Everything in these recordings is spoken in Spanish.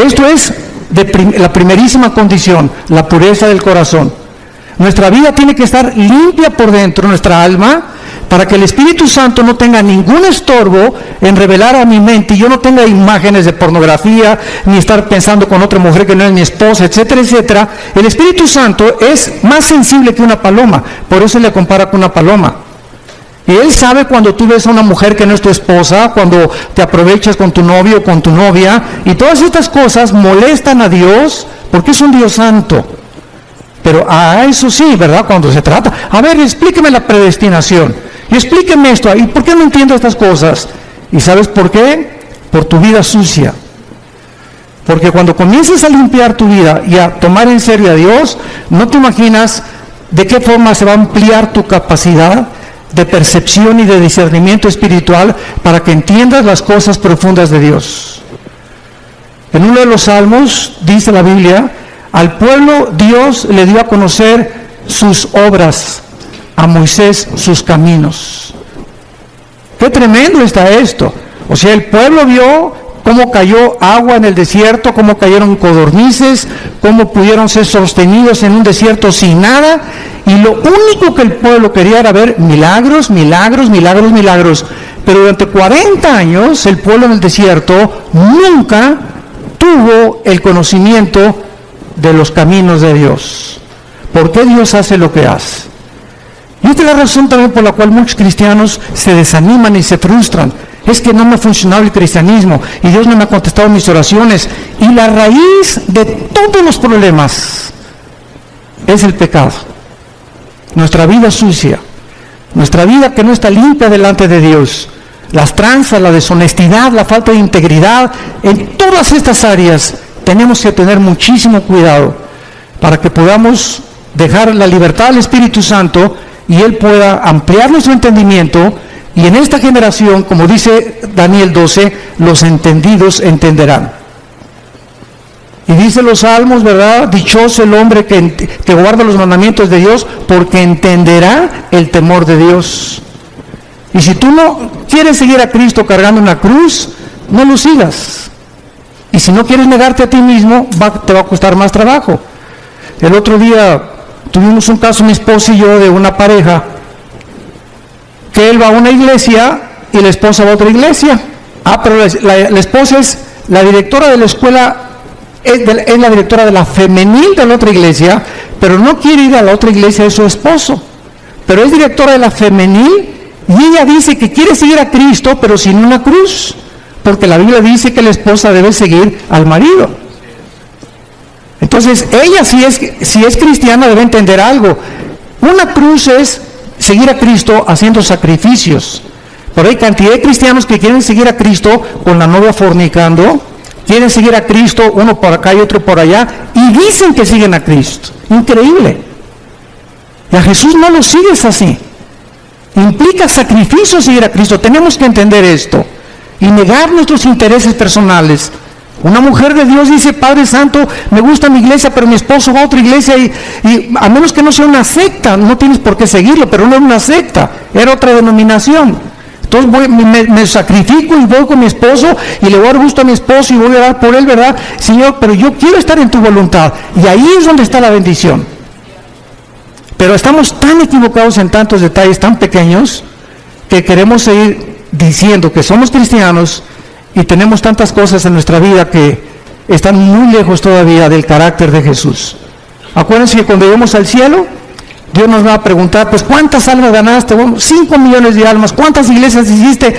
Esto es la primerísima condición, la pureza del corazón. Nuestra vida tiene que estar limpia por dentro, nuestra alma, para que el Espíritu Santo no tenga ningún estorbo en revelar a mi mente y yo no tenga imágenes de pornografía, ni estar pensando con otra mujer que no es mi esposa, etcétera, etcétera. El Espíritu Santo es más sensible que una paloma, por eso le compara con una paloma. Y Él sabe cuando tú ves a una mujer que no es tu esposa, cuando te aprovechas con tu novio o con tu novia, y todas estas cosas molestan a Dios, porque es un Dios santo. Pero eso sí, ¿verdad? Cuando se trata, a ver, explíqueme la predestinación, y explíqueme esto, ¿y por qué no entiendo estas cosas? ¿Y sabes por qué? Por tu vida sucia. Porque cuando comiences a limpiar tu vida y a tomar en serio a Dios, no te imaginas de qué forma se va a ampliar tu capacidad de percepción y de discernimiento espiritual para que entiendas las cosas profundas de Dios. En uno de los salmos dice la Biblia: al pueblo Dios le dio a conocer sus obras, a Moisés sus caminos. Qué tremendo está esto. O sea, el pueblo vio cómo cayó agua en el desierto, cómo cayeron codornices, cómo pudieron ser sostenidos en un desierto sin nada, y lo único que el pueblo quería era ver milagros, milagros, milagros, milagros. Pero durante 40 años el pueblo en el desierto nunca tuvo el conocimiento de los caminos de Dios. ¿Por qué Dios hace lo que hace? Y esta es la razón también por la cual muchos cristianos se desaniman y se frustran. Es que no me ha funcionado el cristianismo y Dios no me ha contestado mis oraciones. Y la raíz de todos los problemas es el pecado. Nuestra vida sucia, nuestra vida que no está limpia delante de Dios, las tranzas, la deshonestidad, la falta de integridad, en todas estas áreas tenemos que tener muchísimo cuidado para que podamos dejar la libertad al Espíritu Santo y Él pueda ampliar nuestro entendimiento. Y en esta generación, como dice Daniel 12, los entendidos entenderán. Y dice los salmos, ¿verdad? Dichoso el hombre que guarda los mandamientos de Dios, porque entenderá el temor de Dios. Y si tú no quieres seguir a Cristo cargando una cruz, no lo sigas. Y si no quieres negarte a ti mismo, te va a costar más trabajo. El otro día tuvimos un caso, mi esposa y yo, de una pareja, que él va a una iglesia y la esposa va a otra iglesia. Pero la esposa es la directora de la escuela, es la directora de la femenil de la otra iglesia, pero no quiere ir a la otra iglesia de su esposo. Pero es directora de la femenil y ella dice que quiere seguir a Cristo, pero sin una cruz, porque la Biblia dice que la esposa debe seguir al marido. Entonces, ella si es cristiana debe entender algo. Una cruz es seguir a Cristo haciendo sacrificios. Pero hay cantidad de cristianos que quieren seguir a Cristo con la novia fornicando, quieren seguir a Cristo, uno por acá y otro por allá, y dicen que siguen a Cristo. Increíble. Y a Jesús no lo sigues así. Implica sacrificio seguir a Cristo. Tenemos que entender esto y negar nuestros intereses personales. Una mujer de Dios dice: Padre Santo, me gusta mi iglesia, pero mi esposo va a otra iglesia y a menos que no sea una secta, no tienes por qué seguirlo, pero no es una secta, era otra denominación. Entonces me sacrifico y voy con mi esposo y le voy a dar gusto a mi esposo y voy a orar por él, ¿verdad? Señor, pero yo quiero estar en tu voluntad. Y ahí es donde está la bendición. Pero estamos tan equivocados en tantos detalles tan pequeños que queremos seguir diciendo que somos cristianos y tenemos tantas cosas en nuestra vida que están muy lejos todavía del carácter de Jesús. Acuérdense que cuando lleguemos al cielo, Dios nos va a preguntar: pues ¿cuántas almas ganaste? Bueno, 5 millones de almas. ¿Cuántas iglesias hiciste?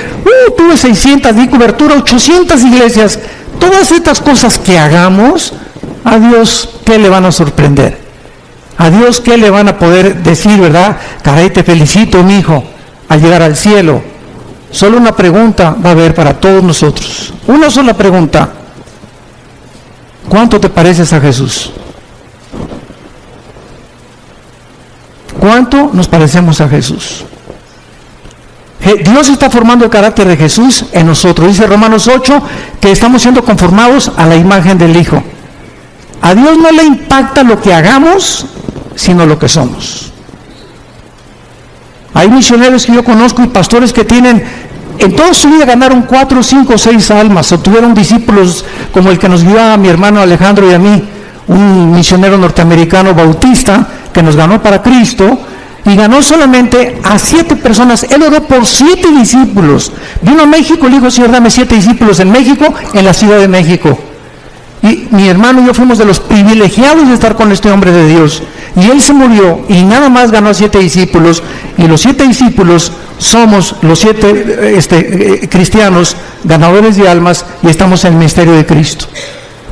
Tuve 600, di cobertura 800 iglesias. Todas estas cosas que hagamos, a Dios, ¿qué le van a sorprender? A Dios, ¿qué le van a poder decir, verdad? Caray, te felicito, mi hijo, al llegar al cielo. Solo una pregunta va a haber para todos nosotros. Una sola pregunta: ¿cuánto te pareces a Jesús? ¿Cuánto nos parecemos a Jesús? Dios está formando el carácter de Jesús en nosotros. Dice Romanos 8 que estamos siendo conformados a la imagen del Hijo. A Dios no le impacta lo que hagamos, sino lo que somos. Hay misioneros que yo conozco y pastores que tienen en toda su vida ganaron 4, 5, 6 almas, o tuvieron discípulos como el que nos guió a mi hermano Alejandro y a mí, un misionero norteamericano bautista que nos ganó para Cristo, y ganó solamente a 7 personas. Él oró por 7 discípulos. Vino a México, le dijo: Señor, dame 7 discípulos en México, en la Ciudad de México. Y mi hermano y yo fuimos de los privilegiados de estar con este hombre de Dios. Y él se murió y nada más ganó a 7 discípulos. Y los 7 discípulos somos los 7 cristianos ganadores de almas, y estamos en el ministerio de Cristo.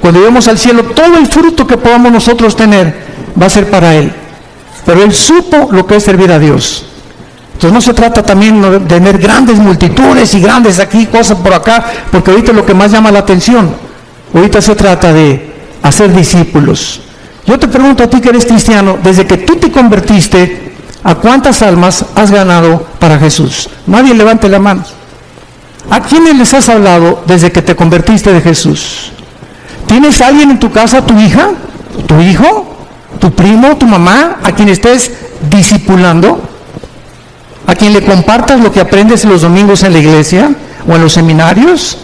Cuando lleguemos al cielo, todo el fruto que podamos nosotros tener va a ser para Él. Pero Él supo lo que es servir a Dios. Entonces no se trata también de tener grandes multitudes y grandes aquí, cosas por acá, porque ahorita es lo que más llama la atención. Ahorita se trata de hacer discípulos. Yo te pregunto a ti que eres cristiano, desde que tú te convertiste, ¿a cuántas almas has ganado para Jesús? Nadie levante la mano. ¿A quiénes les has hablado desde que te convertiste de Jesús? ¿Tienes alguien en tu casa, tu hija, tu hijo, tu primo, tu mamá, a quien estés discipulando? ¿A quien le compartas lo que aprendes los domingos en la iglesia o en los seminarios?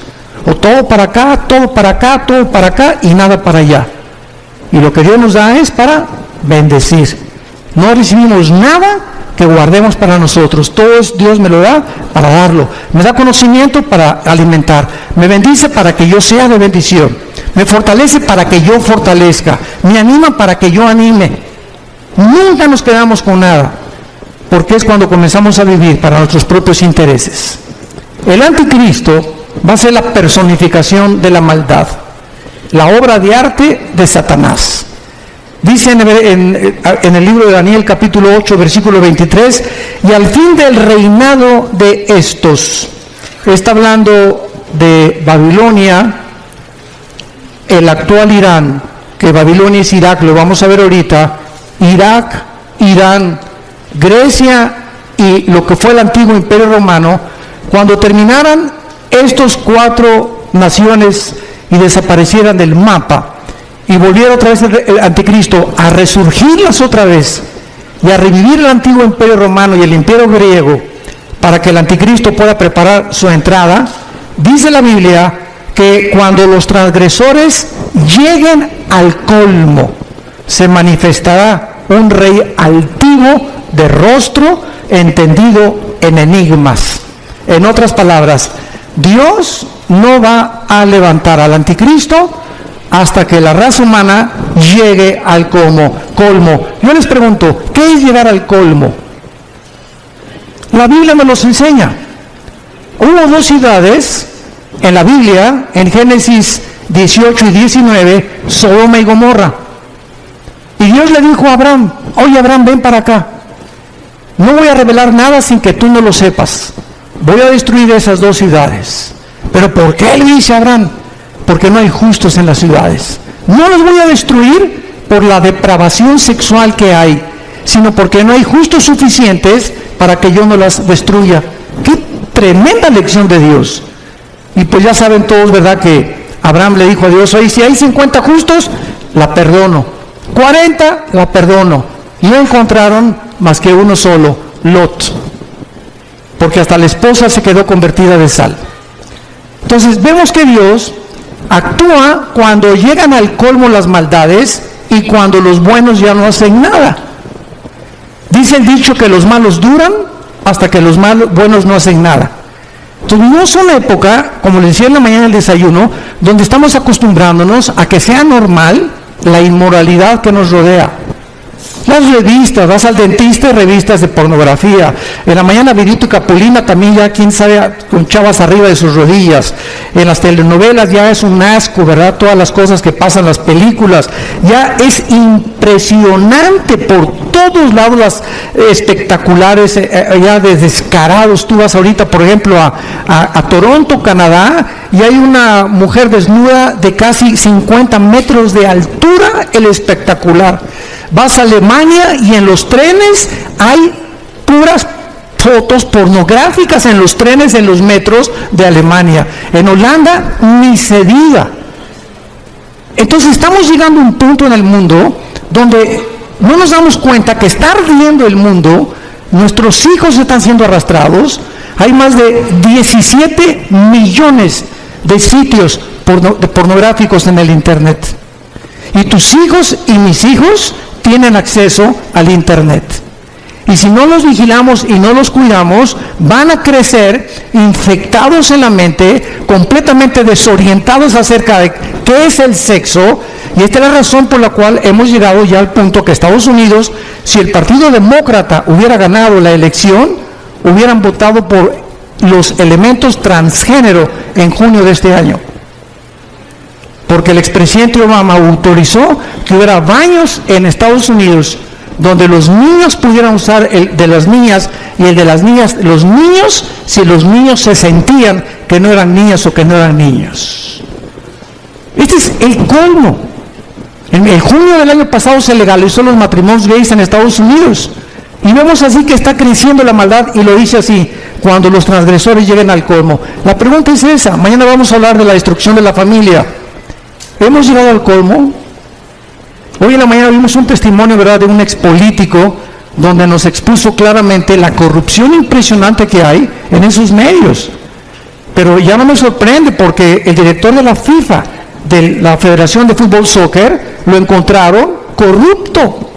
¿O todo para acá, todo para acá, todo para acá y nada para allá? Y lo que Dios nos da es para bendecir. No recibimos nada que guardemos para nosotros. Todo Dios me lo da para darlo. Me da conocimiento para alimentar. Me bendice para que yo sea de bendición. Me fortalece para que yo fortalezca. Me anima para que yo anime. Nunca nos quedamos con nada, porque es cuando comenzamos a vivir para nuestros propios intereses. El anticristo va a ser la personificación de la maldad, la obra de arte de Satanás. Dice en el libro de Daniel capítulo 8 versículo 23: y al fin del reinado de estos, está hablando de Babilonia, el actual Irán, que Babilonia es Irak, lo vamos a ver ahorita. Irak, Irán, Grecia y lo que fue el antiguo Imperio Romano. Cuando terminaran estos 4 naciones y desaparecieran del mapa, y volviera otra vez el anticristo a resurgirlas otra vez y a revivir el antiguo Imperio Romano y el Imperio griego, para que el anticristo pueda preparar su entrada, dice la Biblia que cuando los transgresores lleguen al colmo, se manifestará un rey altivo de rostro, entendido en enigmas. En otras palabras, Dios no va a levantar al anticristo hasta que la raza humana llegue al colmo. Yo les pregunto, ¿qué es llegar al colmo? La Biblia nos los enseña. Hubo 2 ciudades en la Biblia, en Génesis 18 y 19, Sodoma y Gomorra. Y Dios le dijo a Abraham: oye Abraham, ven para acá. No voy a revelar nada sin que tú no lo sepas. Voy a destruir esas 2 ciudades. ¿Pero por qué le dice a Abraham? Porque no hay justos en las ciudades. No los voy a destruir por la depravación sexual que hay, sino porque no hay justos suficientes para que yo no las destruya. ¡Qué tremenda lección de Dios! Y pues ya saben todos, ¿verdad?, que Abraham le dijo a Dios: oye, si hay 50 justos, la perdono. 40, la perdono. Y no encontraron más que uno solo, Lot. Porque hasta la esposa se quedó convertida de sal. Entonces vemos que Dios actúa cuando llegan al colmo las maldades y cuando los buenos ya no hacen nada. Dice el dicho que los malos duran hasta que los buenos no hacen nada. Tuvimos una época, como les decía en la mañana en el desayuno, donde estamos acostumbrándonos a que sea normal la inmoralidad que nos rodea. Las revistas, vas al dentista y revistas de pornografía. En la mañana Virito y Capulina también, ya quién sabe, con chavas arriba de sus rodillas. En las telenovelas ya es un asco, ¿verdad? Todas las cosas que pasan en las películas. Ya es impresionante por todos lados, las espectaculares, ya de descarados. Tú vas ahorita, por ejemplo, a Toronto, Canadá, y hay una mujer desnuda de casi 50 metros de altura, el espectacular. Vas a Alemania y en los trenes hay puras fotos pornográficas en los trenes, en los metros de Alemania. En Holanda ni se diga. Entonces estamos llegando a un punto en el mundo donde no nos damos cuenta que está ardiendo el mundo, nuestros hijos están siendo arrastrados, hay más de 17 millones de sitios pornográficos en el Internet. Y tus hijos y mis hijos tienen acceso al Internet. Y si no los vigilamos y no los cuidamos, van a crecer infectados en la mente, completamente desorientados acerca de qué es el sexo. Y esta es la razón por la cual hemos llegado ya al punto que Estados Unidos, si el Partido Demócrata hubiera ganado la elección, hubieran votado por los elementos transgénero en junio de este año. Porque el expresidente Obama autorizó que hubiera baños en Estados Unidos donde los niños pudieran usar el de las niñas y el de las niñas, los niños, si los niños se sentían que no eran niñas o que no eran niños. Este es el colmo. En el junio del año pasado se legalizó los matrimonios gays en Estados Unidos. Y vemos así que está creciendo la maldad, y lo dice así, cuando los transgresores lleguen al colmo. La pregunta es esa. Mañana vamos a hablar de la destrucción de la familia. ¿Hemos llegado al colmo? Hoy en la mañana vimos un testimonio, ¿verdad?, de un expolítico donde nos expuso claramente la corrupción impresionante que hay en esos medios. Pero ya no me sorprende, porque el director de la FIFA, de la Federación de Fútbol Soccer, lo encontraron corrupto.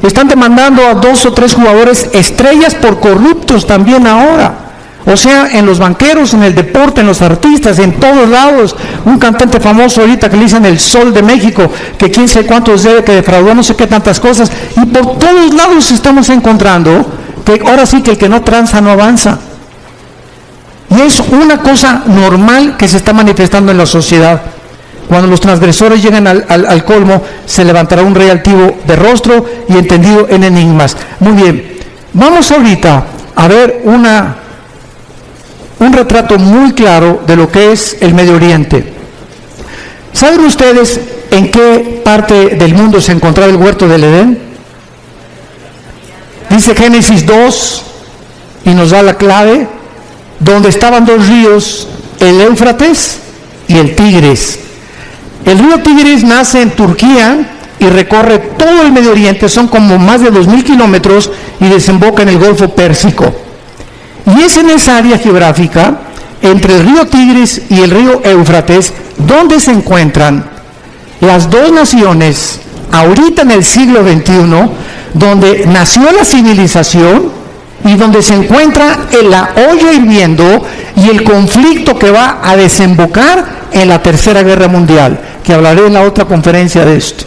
Están demandando a 2 o 3 jugadores estrellas por corruptos también ahora. O sea, en los banqueros, en el deporte, en los artistas, en todos lados. Un cantante famoso ahorita que le dicen el Sol de México, que quién sabe cuántos debe, que defraudó no sé qué tantas cosas. Y por todos lados estamos encontrando que ahora sí que el que no tranza no avanza. Y es una cosa normal que se está manifestando en la sociedad. Cuando los transgresores llegan al colmo, se levantará un rey altivo de rostro y entendido en enigmas. Muy bien, vamos ahorita a ver un retrato muy claro de lo que es el Medio Oriente. ¿Saben ustedes en qué parte del mundo se encontraba el huerto del Edén? Dice Génesis 2, y nos da la clave, donde estaban 2 ríos, el Éufrates y el Tigris. El río Tigris nace en Turquía y recorre todo el Medio Oriente, son como más de 2,000 kilómetros, y desemboca en el Golfo Pérsico. Y es en esa área geográfica, entre el río Tigris y el río Éufrates, donde se encuentran las 2 naciones, ahorita en el siglo XXI, donde nació la civilización y donde se encuentra la olla hirviendo y el conflicto que va a desembocar en la Tercera Guerra Mundial, que hablaré en la otra conferencia de esto.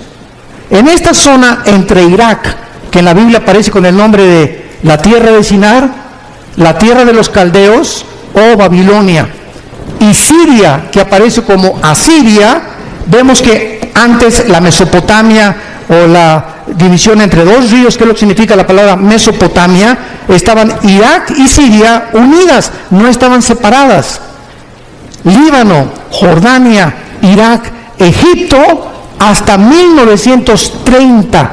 En esta zona entre Irak, que en la Biblia aparece con el nombre de la tierra de Sinar, la tierra de los caldeos o Babilonia, y Siria, que aparece como Asiria, vemos que antes la Mesopotamia, o la división entre 2 ríos, que es lo que significa la palabra Mesopotamia, estaban Irak y Siria unidas, no estaban separadas. Líbano, Jordania, Irak, Egipto, hasta 1930,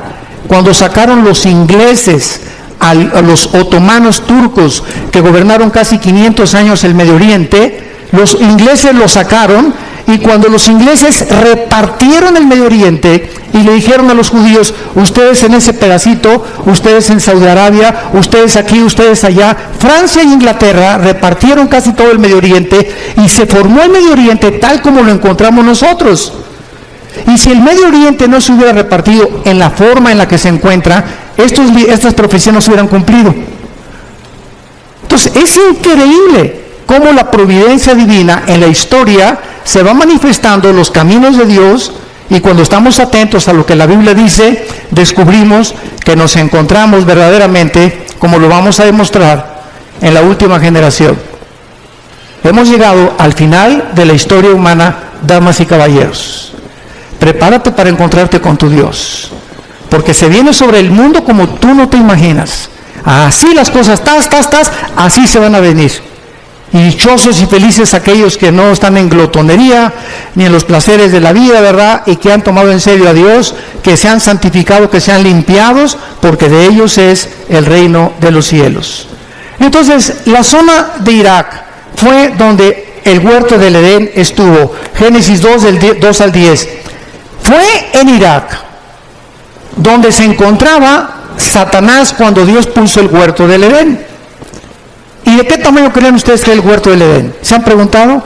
cuando sacaron los ingleses a los otomanos turcos, que gobernaron casi 500 años el Medio Oriente. Los ingleses lo sacaron, y cuando los ingleses repartieron el Medio Oriente y le dijeron a los judíos, ustedes en ese pedacito, ustedes en Saudi Arabia, ustedes aquí, ustedes allá, Francia e Inglaterra repartieron casi todo el Medio Oriente, y se formó el Medio Oriente tal como lo encontramos nosotros. Y si el Medio Oriente no se hubiera repartido en la forma en la que se encuentra, estas profecías no se hubieran cumplido. Entonces es increíble cómo la providencia divina en la historia se va manifestando en los caminos de Dios, y cuando estamos atentos a lo que la Biblia dice, descubrimos que nos encontramos verdaderamente, como lo vamos a demostrar, en la última generación. Hemos llegado al final de la historia humana, damas y caballeros. Prepárate para encontrarte con tu Dios, porque se viene sobre el mundo como tú no te imaginas. Así las cosas, así se van a venir. Y dichosos y felices aquellos que no están en glotonería, ni en los placeres de la vida, ¿verdad? Y que han tomado en serio a Dios, que se han santificado, que se han limpiados, porque de ellos es el reino de los cielos. Entonces, la zona de Irak fue donde el huerto del Edén estuvo. Génesis 2, del 2 al 10. Fue en Irak donde se encontraba Satanás cuando Dios puso el huerto del Edén. Y ¿Y de qué tamaño creen ustedes que es el huerto del Edén? ¿Se han preguntado?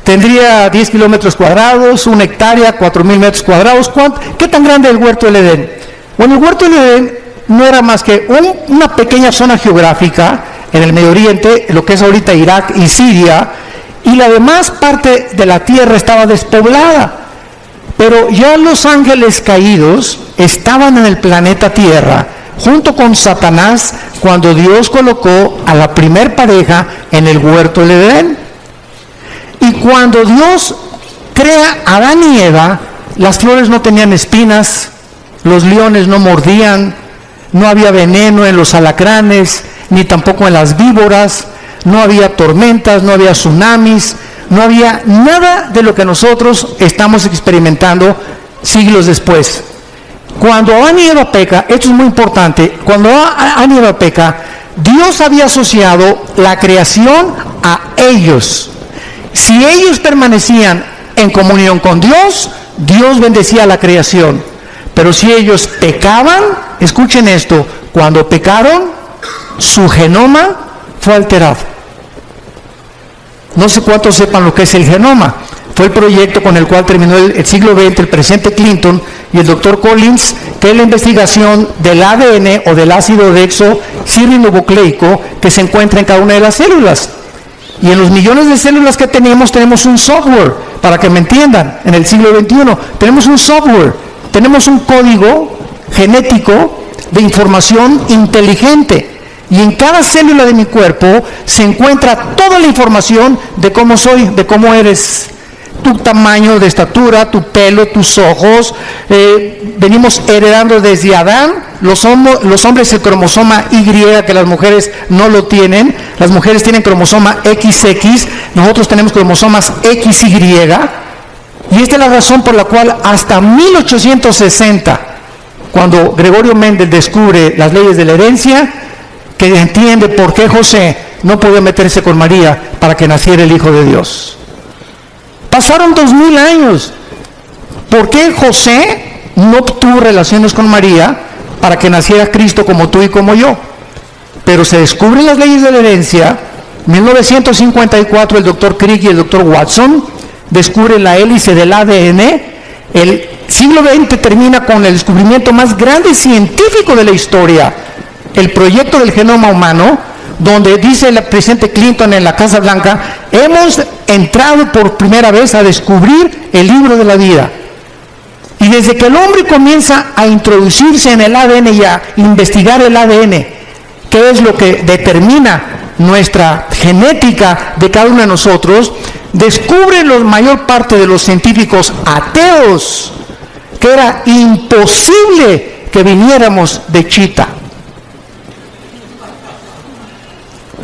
Tendría 10 kilómetros cuadrados, 1 hectárea, 4,000 metros cuadrados. ¿Qué tan grande es el huerto del Edén? Bueno, el huerto del Edén no era más que una pequeña zona geográfica en el Medio Oriente, lo que es ahorita Irak y Siria, y la demás parte de la tierra estaba despoblada. Pero ya los ángeles caídos estaban en el planeta Tierra, junto con Satanás, cuando Dios colocó a la primer pareja en el huerto del Edén. Y cuando Dios crea a Adán y Eva, las flores no tenían espinas, los leones no mordían, no había veneno en los alacranes, ni tampoco en las víboras, no había tormentas, no había tsunamis, no había nada de lo que nosotros estamos experimentando siglos después. Cuando Adán y Eva peca, esto es muy importante, cuando Adán y Eva peca, Dios había asociado la creación a ellos. Si ellos permanecían en comunión con Dios, Dios bendecía la creación. Pero si ellos pecaban, escuchen esto, cuando pecaron, su genoma fue alterado. No sé cuántos sepan lo que es el genoma. Fue el proyecto con el cual terminó el siglo XX el presidente Clinton y el doctor Collins, que es la investigación del ADN o del ácido desoxirribonucleico que se encuentra en cada una de las células. Y en los millones de células que tenemos un software, para que me entiendan, en el siglo XXI, tenemos un software, tenemos un código genético de información inteligente. Y en cada célula de mi cuerpo se encuentra toda la información de cómo soy, de cómo eres, tu tamaño de estatura, tu pelo, tus ojos. Venimos heredando desde Adán, los hombres el cromosoma Y, que las mujeres no lo tienen. Las mujeres tienen cromosoma XX, nosotros tenemos cromosomas XY. Y esta es la razón por la cual hasta 1860, cuando Gregorio Mendel descubre las leyes de la herencia, que entiende por qué José no podía meterse con María para que naciera el Hijo de Dios. Pasaron 2000 años. ¿Por qué José no tuvo relaciones con María para que naciera Cristo como tú y como yo? Pero se descubren las leyes de la herencia. En 1954 el doctor Crick y el doctor Watson descubren la hélice del ADN. El siglo XX termina con el descubrimiento más grande científico de la historia, el proyecto del genoma humano, donde dice el presidente Clinton en la Casa Blanca: hemos entrado por primera vez a descubrir el libro de la vida. Y desde que el hombre comienza a introducirse en el ADN y a investigar el ADN, que es lo que determina nuestra genética de cada uno de nosotros, descubre la mayor parte de los científicos ateos que era imposible que viniéramos de Chita.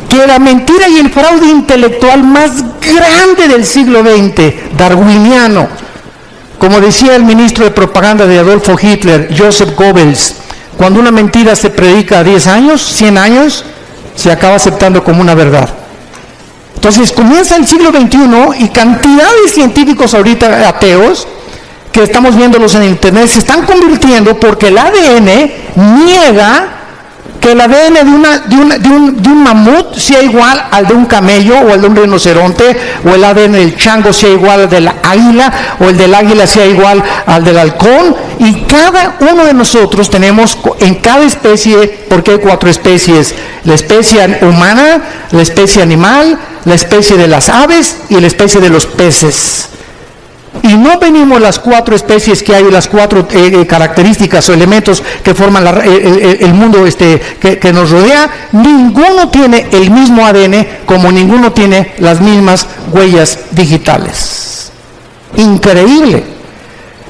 Que la mentira y el fraude intelectual más grande del siglo XX, darwiniano, como decía el ministro de propaganda de Adolfo Hitler, Joseph Goebbels, cuando una mentira se predica 10 años, 100 años, se acaba aceptando como una verdad. Entonces comienza el siglo XXI y cantidad de científicos ahorita ateos, que estamos viéndolos en internet, se están convirtiendo porque el ADN niega que el ADN de un mamut sea igual al de un camello o al de un rinoceronte, o el ADN del chango sea igual al de la águila, o el del águila sea igual al del halcón. Y cada uno de nosotros tenemos en cada especie, porque hay 4 especies: la especie humana, la especie animal, la especie de las aves y la especie de los peces. Y no venimos las 4 especies que hay, las 4 características o elementos que forman el mundo que nos rodea. Ninguno tiene el mismo ADN, como ninguno tiene las mismas huellas digitales. Increíble.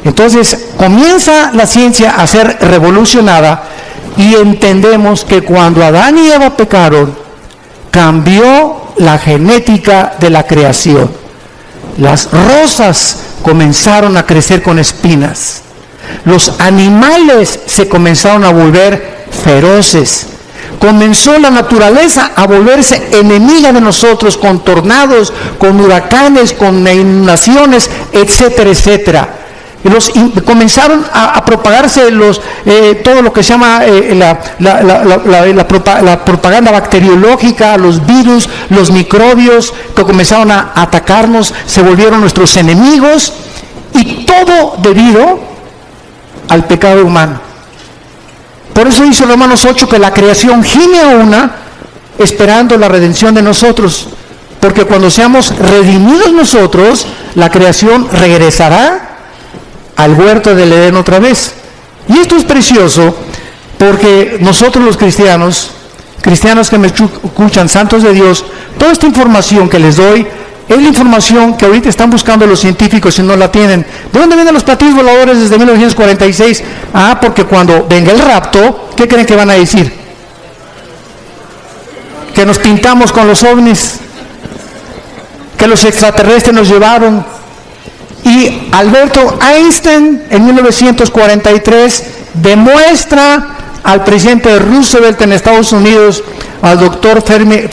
Entonces comienza la ciencia a ser revolucionada y entendemos que cuando Adán y Eva pecaron, cambió la genética de la creación. Las rosas comenzaron a crecer con espinas. Los animales se comenzaron a volver feroces. Comenzó la naturaleza a volverse enemiga de nosotros, con tornados, con huracanes, con inundaciones, etcétera, etcétera. Comenzaron a propagarse todo lo que se llama la propaganda bacteriológica, los virus, los microbios que comenzaron a atacarnos, se volvieron nuestros enemigos, y todo debido al pecado humano. Por eso dice Romanos 8 que la creación gime a una esperando la redención de nosotros, porque cuando seamos redimidos nosotros, la creación regresará al huerto del Edén otra vez. Y esto es precioso porque nosotros los cristianos que me escuchan, santos de Dios, toda esta información que les doy es la información que ahorita están buscando los científicos y no la tienen. ¿De dónde vienen los platillos voladores desde 1946? Porque cuando venga el rapto, ¿qué creen que van a decir? Que nos pintamos con los ovnis, que los extraterrestres nos llevaron. Y Alberto Einstein en 1943 demuestra al presidente Roosevelt en Estados Unidos, al doctor Fermi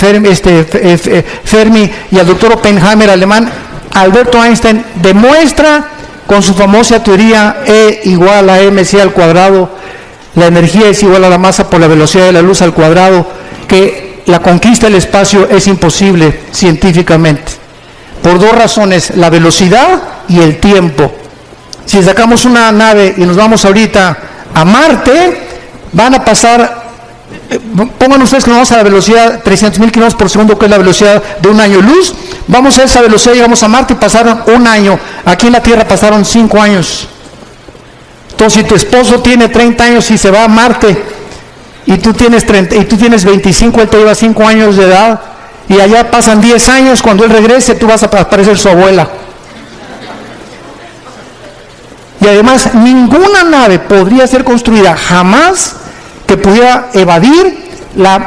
y al doctor Oppenheimer alemán. Alberto Einstein demuestra con su famosa teoría E igual a mc al cuadrado, la energía es igual a la masa por la velocidad de la luz al cuadrado, que la conquista del espacio es imposible científicamente, por dos razones: la velocidad y el tiempo. Si sacamos una nave y nos vamos ahorita a Marte, van a pasar, pongan ustedes que nos vamos a la velocidad 300,000 kilómetros por segundo, que es la velocidad de un año luz. Vamos a esa velocidad, llegamos a Marte y pasaron un año. Aquí en la Tierra pasaron 5 años. Entonces, si tu esposo tiene 30 años y se va a Marte, y tú tienes 25, él te lleva 5 años de edad, y allá pasan 10 años, cuando él regrese, tú vas a parecer su abuela. Y además, ninguna nave podría ser construida jamás que pudiera evadir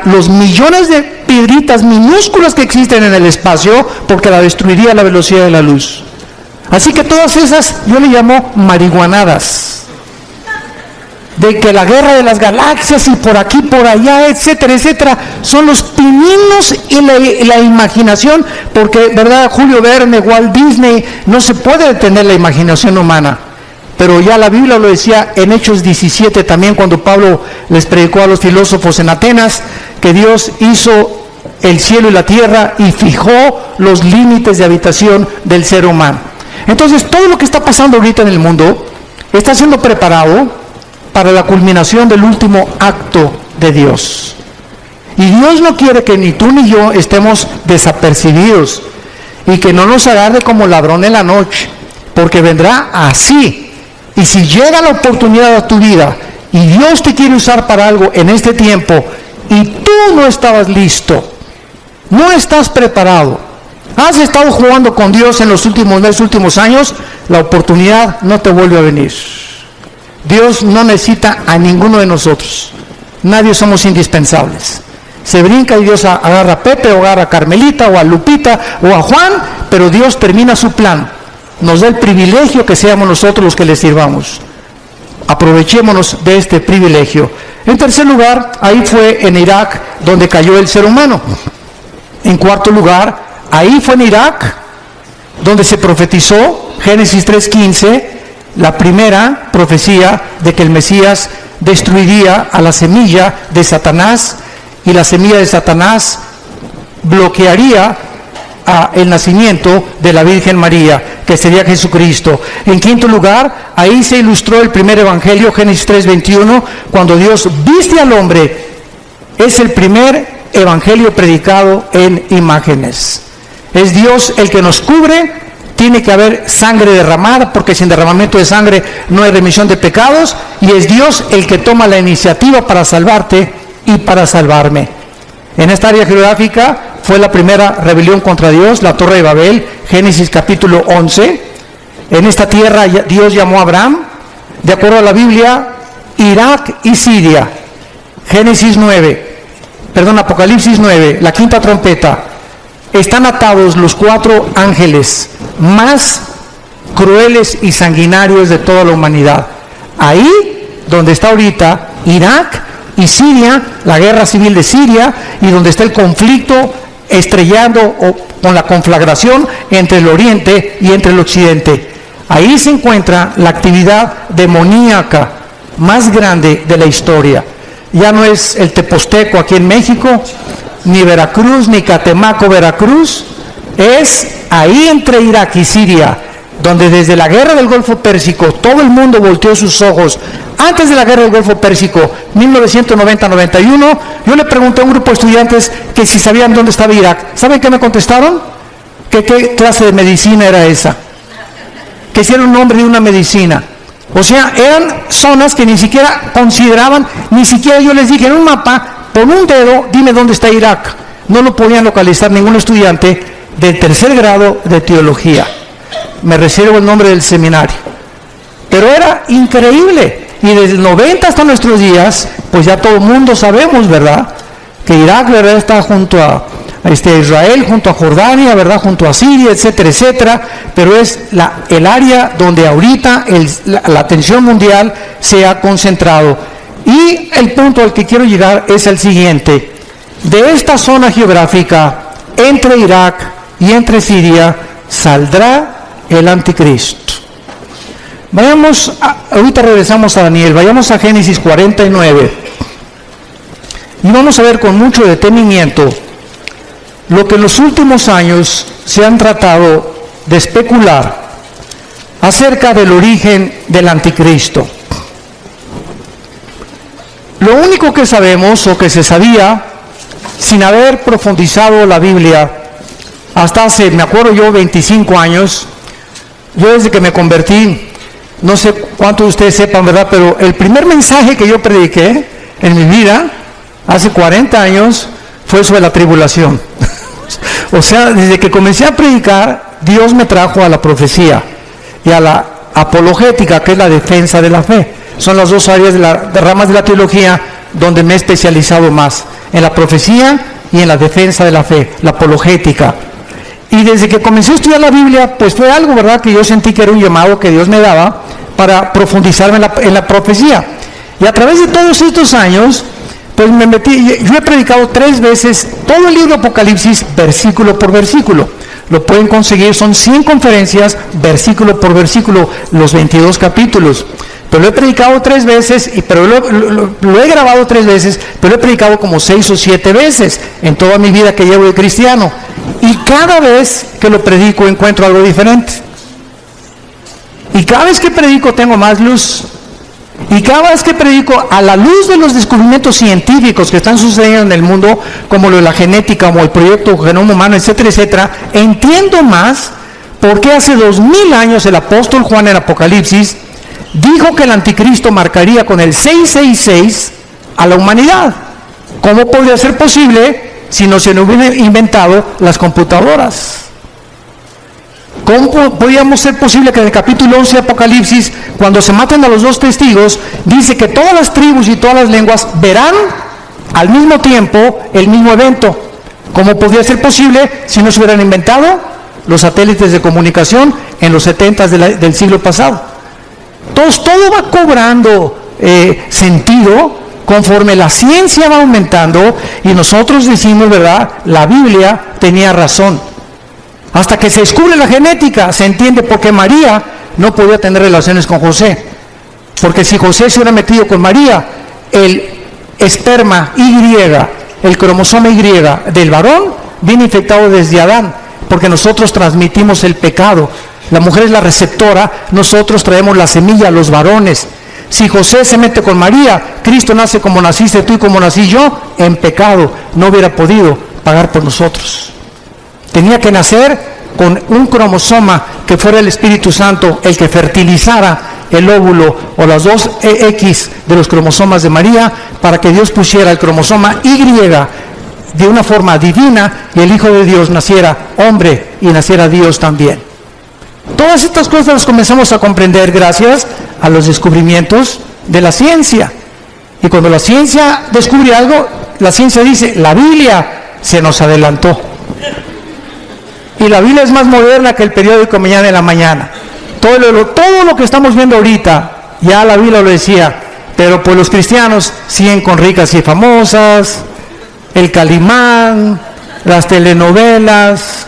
los millones de piedritas minúsculas que existen en el espacio, porque la destruiría a la velocidad de la luz. Así que todas esas, yo le llamo marihuanadas, de que la guerra de las galaxias y por aquí, por allá, etcétera, etcétera, son los pininos y la imaginación, porque, ¿verdad? Julio Verne, Walt Disney, no se puede detener la imaginación humana. Pero ya la Biblia lo decía en Hechos 17 también, cuando Pablo les predicó a los filósofos en Atenas, que Dios hizo el cielo y la tierra y fijó los límites de habitación del ser humano. Entonces, todo lo que está pasando ahorita en el mundo está siendo preparado para la culminación del último acto de Dios. Y Dios no quiere que ni tú ni yo estemos desapercibidos y que no nos agarre como ladrón en la noche, porque vendrá así. Y si llega la oportunidad a tu vida y Dios te quiere usar para algo en este tiempo y tú no estabas listo, no estás preparado, has estado jugando con Dios en los últimos meses, últimos años, la oportunidad no te vuelve a venir. Dios no necesita a ninguno de nosotros. Nadie somos indispensables. Se brinca y Dios agarra a Pepe, o agarra a Carmelita, o a Lupita, o a Juan, pero Dios termina su plan. Nos da el privilegio que seamos nosotros los que le sirvamos. Aprovechémonos de este privilegio. En tercer lugar, ahí fue en Irak donde cayó el ser humano. En cuarto lugar, ahí fue en Irak donde se profetizó, Génesis 3:15, la primera profecía de que el Mesías destruiría a la semilla de Satanás, y la semilla de Satanás bloquearía el nacimiento de la Virgen María, que sería Jesucristo. En quinto lugar, ahí se ilustró el primer evangelio, Génesis 3:21, cuando Dios viste al hombre. Es el primer evangelio predicado en imágenes. Es Dios el que nos cubre. Tiene que haber sangre derramada, porque sin derramamiento de sangre no hay remisión de pecados, y es Dios el que toma la iniciativa para salvarte y para salvarme. En esta área geográfica fue la primera rebelión contra Dios, la Torre de Babel, Génesis capítulo 11. En esta tierra Dios llamó a Abraham, de acuerdo a la Biblia, Irak y Siria. Apocalipsis 9, la quinta trompeta. Están atados los 4 ángeles más crueles y sanguinarios de toda la humanidad. Ahí donde está ahorita Irak y Siria, la guerra civil de Siria, y donde está el conflicto estrellando o con la conflagración entre el oriente y entre el occidente. Ahí se encuentra la actividad demoníaca más grande de la historia. Ya no es el Teposteco aquí en México, ni Veracruz, ni Catemaco, Veracruz. Es ahí entre Irak y Siria, donde desde la guerra del Golfo Pérsico todo el mundo volteó sus ojos. Antes de la guerra del Golfo Pérsico, 1990-91, yo le pregunté a un grupo de estudiantes que si sabían dónde estaba Irak. ¿Saben qué me contestaron? Que qué clase de medicina era esa. Que si era un nombre de una medicina. O sea, eran zonas que ni siquiera consideraban, ni siquiera yo les dije en un mapa, con un dedo, dime dónde está Irak. No lo podían localizar ningún estudiante del tercer grado de teología. Me reservo el nombre del seminario. Pero era increíble. Y desde el 90 hasta nuestros días, pues ya todo el mundo sabemos, ¿verdad? Que Irak, ¿verdad?, está junto a Israel, junto a Jordania, ¿verdad?, junto a Siria, etcétera, etcétera. Pero es el área donde ahorita la atención mundial se ha concentrado. Y el punto al que quiero llegar es el siguiente. De esta zona geográfica, entre Irak y entre Siria, saldrá el anticristo. Vayamos, ahorita regresamos a Daniel, vayamos a Génesis 49 y vamos a ver con mucho detenimiento lo que en los últimos años se han tratado de especular acerca del origen del anticristo. Lo único que sabemos, o que se sabía, sin haber profundizado la Biblia, hasta hace, me acuerdo yo, 25 años, yo desde que me convertí, no sé cuántos de ustedes sepan, ¿verdad?, pero el primer mensaje que yo prediqué en mi vida, hace 40 años, fue sobre la tribulación. O sea, desde que comencé a predicar, Dios me trajo a la profecía y a la apologética, que es la defensa de la fe. Son las dos áreas de ramas de la teología donde me he especializado más, en la profecía y en la defensa de la fe, la apologética. Y desde que comencé a estudiar la Biblia, pues fue algo, ¿verdad?, que yo sentí que era un llamado que Dios me daba para profundizarme en la profecía. Y a través de todos estos años, pues me metí, yo he predicado 3 veces todo el libro de Apocalipsis, versículo por versículo. Lo pueden conseguir, son 100 conferencias, versículo por versículo, los 22 capítulos. Pero lo he predicado 3 veces, pero lo he grabado 3 veces, pero lo he predicado como 6 o 7 veces en toda mi vida que llevo de cristiano. Y cada vez que lo predico encuentro algo diferente. Y cada vez que predico tengo más luz. Y cada vez que predico a la luz de los descubrimientos científicos que están sucediendo en el mundo, como lo de la genética, como el proyecto Genoma Humano, etcétera, etcétera, entiendo más por qué hace 2000 años el apóstol Juan en Apocalipsis dijo que el anticristo marcaría con el 666 a la humanidad. ¿Cómo podría ser posible si no se hubieran inventado las computadoras? ¿Cómo podríamos ser posible que en el capítulo 11 de Apocalipsis, cuando se maten a los 2 testigos, dice que todas las tribus y todas las lenguas verán al mismo tiempo el mismo evento? ¿Cómo podría ser posible si no se hubieran inventado los satélites de comunicación en los 70 del siglo pasado? Entonces todo va cobrando sentido conforme la ciencia va aumentando y nosotros decimos, ¿verdad?, la Biblia tenía razón. Hasta que se descubre la genética, se entiende por qué María no podía tener relaciones con José. Porque si José se hubiera metido con María, el esperma Y, el cromosoma Y del varón, viene infectado desde Adán, porque nosotros transmitimos el pecado. La mujer es la receptora, nosotros traemos la semilla, los varones. Si José se mete con María, Cristo nace como naciste tú y como nací yo, en pecado. No hubiera podido pagar por nosotros. Tenía que nacer con un cromosoma que fuera el Espíritu Santo el que fertilizara el óvulo o las 2 X de los cromosomas de María para que Dios pusiera el cromosoma Y de una forma divina y el Hijo de Dios naciera hombre y naciera Dios también. Todas estas cosas las comenzamos a comprender gracias a los descubrimientos de la ciencia. Y cuando la ciencia descubre algo, la ciencia dice, la Biblia se nos adelantó. Y la Biblia es más moderna que el periódico Mañana en la Mañana. Todo lo que estamos viendo ahorita, ya la Biblia lo decía, pero pues los cristianos siguen con Ricas y Famosas, el Calimán, las telenovelas,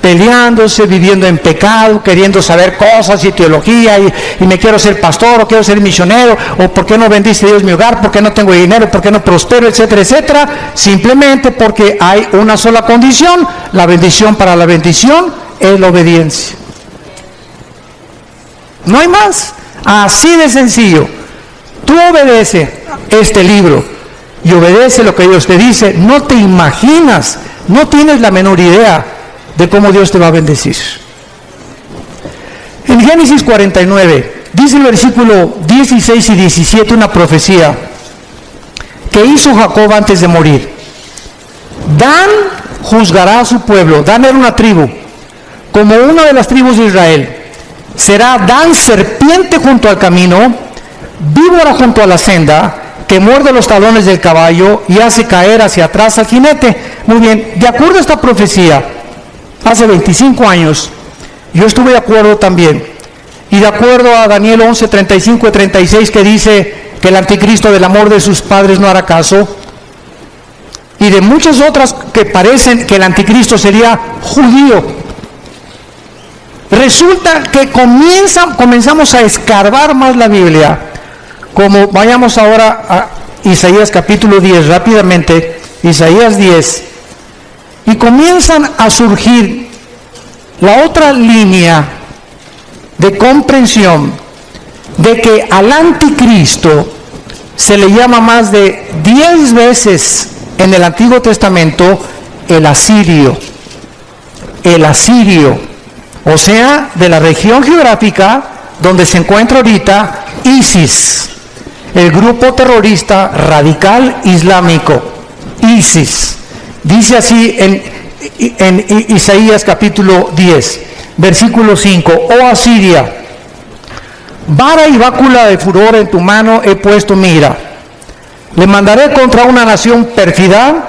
peleándose, viviendo en pecado, queriendo saber cosas y teología, y me quiero ser pastor, o quiero ser misionero, o por qué no bendice Dios mi hogar, por qué no tengo dinero, por qué no prospero, etcétera, etcétera, simplemente porque hay una sola condición. La bendición para la bendición es la obediencia. No hay más, así de sencillo. Tú obedece este libro y obedece lo que Dios te dice, no te imaginas, no tienes la menor idea de cómo Dios te va a bendecir. En Génesis 49, dice el versículo 16 y 17 una profecía que hizo Jacob antes de morir. Dan juzgará a su pueblo. Dan era una tribu, como una de las tribus de Israel. Será Dan serpiente junto al camino, víbora junto a la senda, que muerde los talones del caballo y hace caer hacia atrás al jinete. Muy bien, de acuerdo a esta profecía, hace 25 años, yo estuve de acuerdo también, y de acuerdo a Daniel 11, 35 y 36, que dice que el anticristo del amor de sus padres no hará caso, y de muchas otras que parecen que el anticristo sería judío. Resulta que comenzamos a escarbar más la Biblia, como vayamos ahora a Isaías capítulo 10, rápidamente, Isaías 10, y comienzan a surgir la otra línea de comprensión de que al anticristo se le llama más de 10 veces en el Antiguo Testamento el asirio, o sea, de la región geográfica donde se encuentra ahorita ISIS, el grupo terrorista radical islámico, ISIS. Dice así en Isaías capítulo 10, versículo 5, oh Asiria, vara y bácula de furor en tu mano he puesto mira. Le mandaré contra una nación pérfida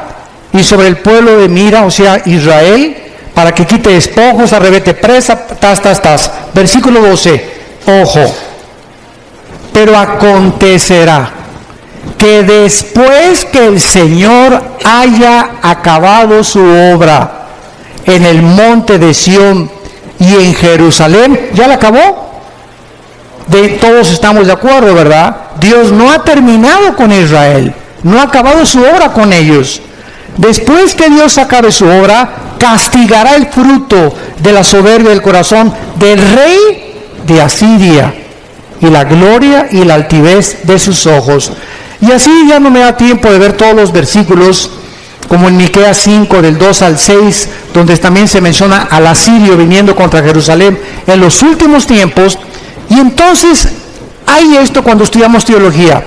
y sobre el pueblo de mira, o sea, Israel, para que quite despojos, arrebete presa, Versículo 12, ojo, pero acontecerá que después que el Señor haya acabado su obra en el monte de Sión y en Jerusalén, ¿ya la acabó? Todos estamos de acuerdo, ¿verdad? Dios no ha terminado con Israel, no ha acabado su obra con ellos. Después que Dios acabe su obra, castigará el fruto de la soberbia del corazón del rey de Asiria y la gloria y la altivez de sus ojos. Y así ya no me da tiempo de ver todos los versículos, como en Miqueas 5, del 2 al 6, donde también se menciona al asirio viniendo contra Jerusalén en los últimos tiempos. Y entonces hay esto cuando estudiamos teología.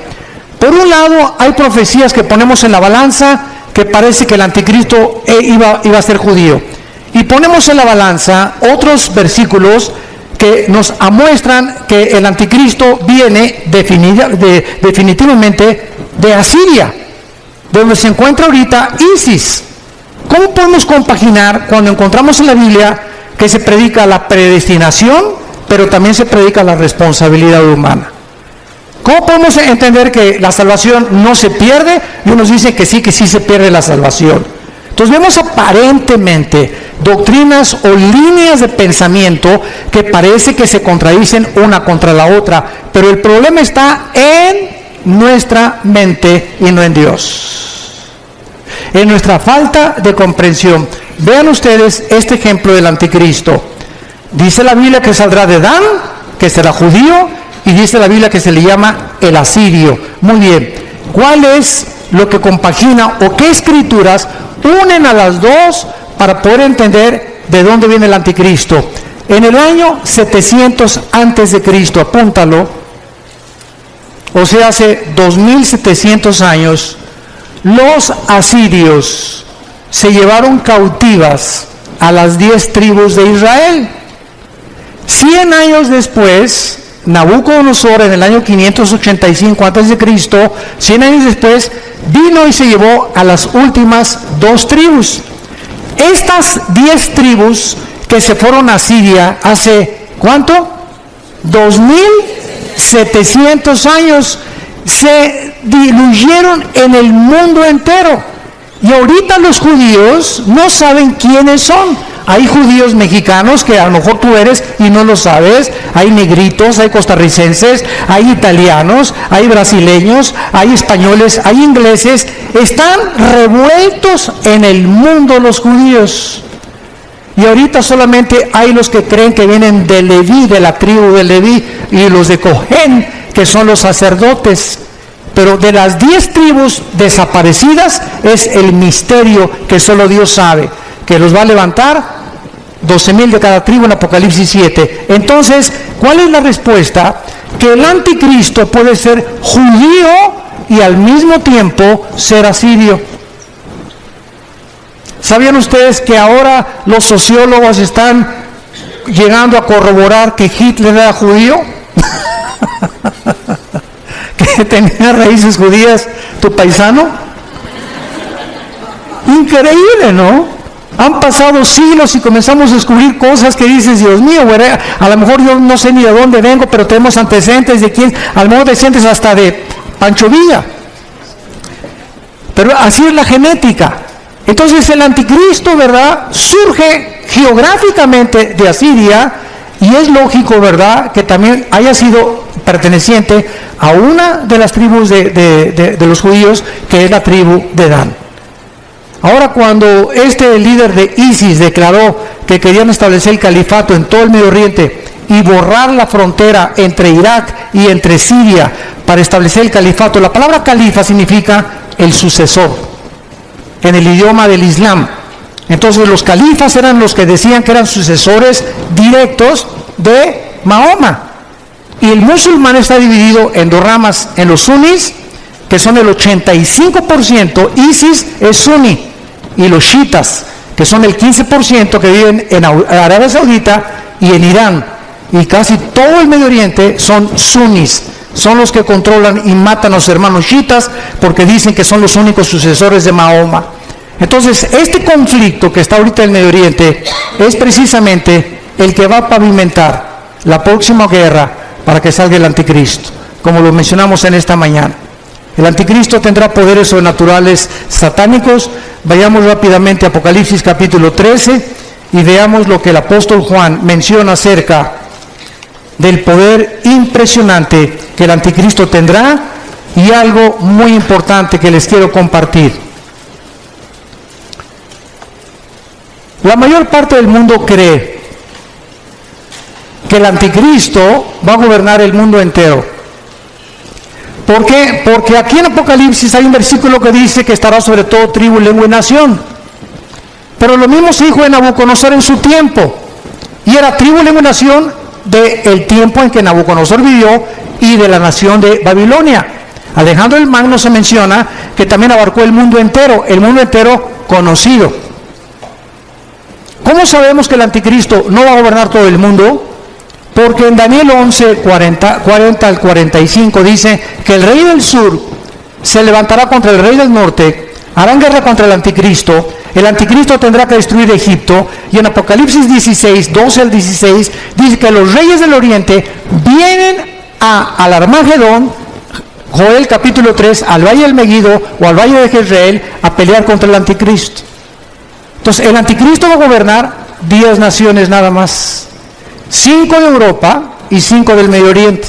Por un lado, hay profecías que ponemos en la balanza, que parece que el anticristo iba a ser judío. Y ponemos en la balanza otros versículos que nos muestran que el anticristo viene definitivamente de Asiria, donde se encuentra ahorita ISIS. ¿Cómo podemos compaginar cuando encontramos en la Biblia que se predica la predestinación, pero también se predica la responsabilidad humana? ¿Cómo podemos entender que la salvación no se pierde y unos dicen que sí se pierde la salvación? Entonces vemos aparentemente doctrinas o líneas de pensamiento que parece que se contradicen una contra la otra, pero el problema está en nuestra mente y no en Dios, en nuestra falta de comprensión. Vean ustedes este ejemplo del anticristo. Dice la Biblia que saldrá de Dan, que será judío, y dice la Biblia que se le llama el asirio. Muy bien, ¿cuál es lo que compagina o qué escrituras unen a las dos para poder entender de dónde viene el anticristo? En el año 700 antes de Cristo, apúntalo, o sea, hace 2700 años, los asirios se llevaron cautivas a las 10 tribus de Israel. 100 años después, Nabucodonosor, en el año 585 a.C., 100 años después, vino y se llevó a las últimas 2 tribus. Estas 10 tribus que se fueron a Siria hace, ¿cuánto? 2700 años, se diluyeron en el mundo entero. Y ahorita los judíos no saben quiénes son. Hay judíos mexicanos que a lo mejor tú eres y no lo sabes. Hay negritos, hay costarricenses, hay italianos, hay brasileños, hay españoles, hay ingleses. Están revueltos en el mundo los judíos. Y ahorita solamente hay los que creen que vienen de Leví, de la tribu de Leví, y los de Cohen, que son los sacerdotes. Pero de las 10 tribus desaparecidas es el misterio que solo Dios sabe, que los va a levantar 12,000 de cada tribu en Apocalipsis 7. Entonces, ¿cuál es la respuesta? Que el anticristo puede ser judío y al mismo tiempo ser asirio. ¿Sabían ustedes que ahora los sociólogos están llegando a corroborar que Hitler era judío? Que tenía raíces judías, tu paisano. Increíble, ¿no? Han pasado siglos y comenzamos a descubrir cosas que dices, Dios mío, a lo mejor yo no sé ni de dónde vengo, pero tenemos antecedentes de quién, a lo mejor antecedentes hasta de Pancho Villa. Pero así es la genética. Entonces el anticristo, ¿verdad?, surge geográficamente de Asiria, y es lógico, ¿verdad?, que también haya sido perteneciente a una de las tribus de los judíos, que es la tribu de Dan. Ahora, cuando este líder de ISIS declaró que querían establecer el califato en todo el Medio Oriente y borrar la frontera entre Irak y entre Siria para establecer el califato, la palabra califa significa el sucesor en el idioma del Islam. Entonces los califas eran los que decían que eran sucesores directos de Mahoma. Y el musulmán está dividido en dos ramas, en los sunnis, que son el 85%, ISIS es suní, y los chiitas, que son el 15% que viven en Arabia Saudita y en Irán. Y casi todo el Medio Oriente son sunnis, son los que controlan y matan a los hermanos chiitas porque dicen que son los únicos sucesores de Mahoma. Entonces, este conflicto que está ahorita en el Medio Oriente es precisamente el que va a pavimentar la próxima guerra para que salga el anticristo, como lo mencionamos en esta mañana. El anticristo tendrá poderes sobrenaturales satánicos. Vayamos rápidamente a Apocalipsis capítulo 13 y veamos lo que el apóstol Juan menciona acerca del poder impresionante que el anticristo tendrá, y algo muy importante que les quiero compartir. La mayor parte del mundo cree que el anticristo va a gobernar el mundo entero. ¿Por qué? Porque aquí en Apocalipsis hay un versículo que dice que estará sobre todo tribu, lengua y nación. Pero lo mismo se dijo de Nabucodonosor en su tiempo. Y era tribu, lengua y nación del tiempo en que Nabucodonosor vivió y de la nación de Babilonia. Alejandro el Magno se menciona que también abarcó el mundo entero conocido. ¿Cómo sabemos que el anticristo no va a gobernar todo el mundo? Porque en Daniel 11, 40 al 45 dice que el rey del sur se levantará contra el rey del norte, harán guerra contra el anticristo tendrá que destruir Egipto, y en Apocalipsis 16, 12 al 16, dice que los reyes del oriente vienen al Armagedón, Joel capítulo 3, al valle del Megiddo o al valle de Jezreel, a pelear contra el anticristo. Entonces el anticristo va a gobernar 10 naciones nada más, 5 de Europa y 5 del Medio Oriente,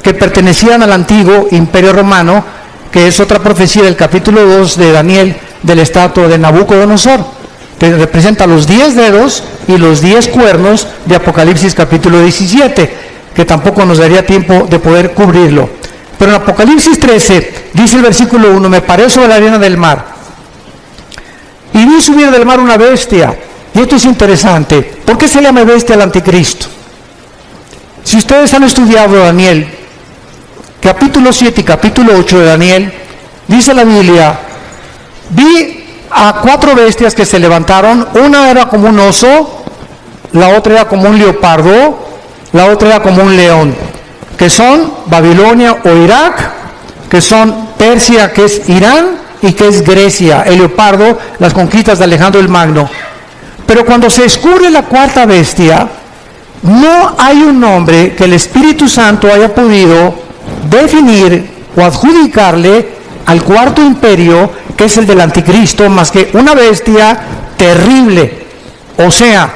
que pertenecían al antiguo imperio romano, que es otra profecía del capítulo 2 de Daniel, del estatua de Nabucodonosor, que representa los 10 dedos y los 10 cuernos de Apocalipsis capítulo 17, que tampoco nos daría tiempo de poder cubrirlo. Pero en Apocalipsis 13 dice el versículo 1: me paré sobre la arena del mar y vi subir del mar una bestia. Y esto es interesante. ¿Por qué se llama bestia al anticristo? Si ustedes han estudiado Daniel, capítulo 7 y capítulo 8 de Daniel, dice la Biblia: vi a 4 bestias que se levantaron, una era como un oso, la otra era como un leopardo, la otra era como un león, que son Babilonia o Irak, que son Persia, que es Irán, y que es Grecia. El leopardo, las conquistas de Alejandro el Magno. Pero cuando se descubre la 4ª bestia, no hay un nombre que el Espíritu Santo haya podido definir o adjudicarle al 4º imperio, que es el del anticristo, más que una bestia terrible, O sea,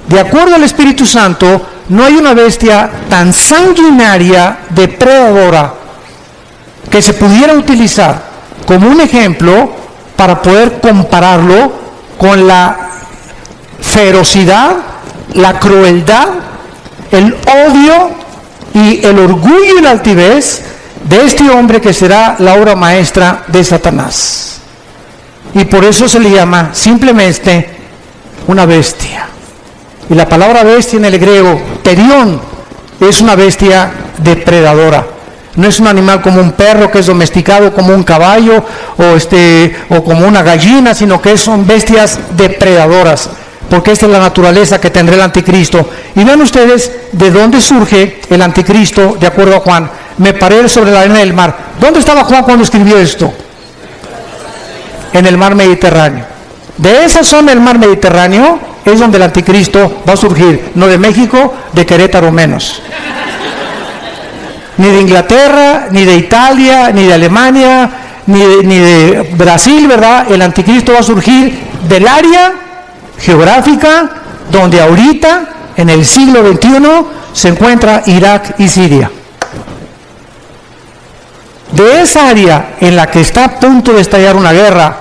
de acuerdo al Espíritu Santo, no hay una bestia tan sanguinaria, depredadora, que se pudiera utilizar como un ejemplo para poder compararlo con la ferocidad, la crueldad, el odio y el orgullo y la altivez de este hombre que será la obra maestra de Satanás. Y por eso se le llama simplemente una bestia. Y la palabra bestia en el griego, terión, es una bestia depredadora. No es un animal como un perro que es domesticado, como un caballo o como una gallina, sino que son bestias depredadoras, porque esta es la naturaleza que tendrá el anticristo. Y vean ustedes de dónde surge el anticristo, de acuerdo a Juan. Me paré sobre la arena del mar. ¿Dónde estaba Juan cuando escribió esto? En el mar Mediterráneo. De esa zona del mar Mediterráneo es donde el anticristo va a surgir, no de México, de Querétaro menos. Ni de Inglaterra, ni de Italia, ni de Alemania, ni de Brasil, ¿verdad? El anticristo va a surgir del área geográfica donde ahorita, en el siglo XXI, se encuentra Irak y Siria. De esa área en la que está a punto de estallar una guerra,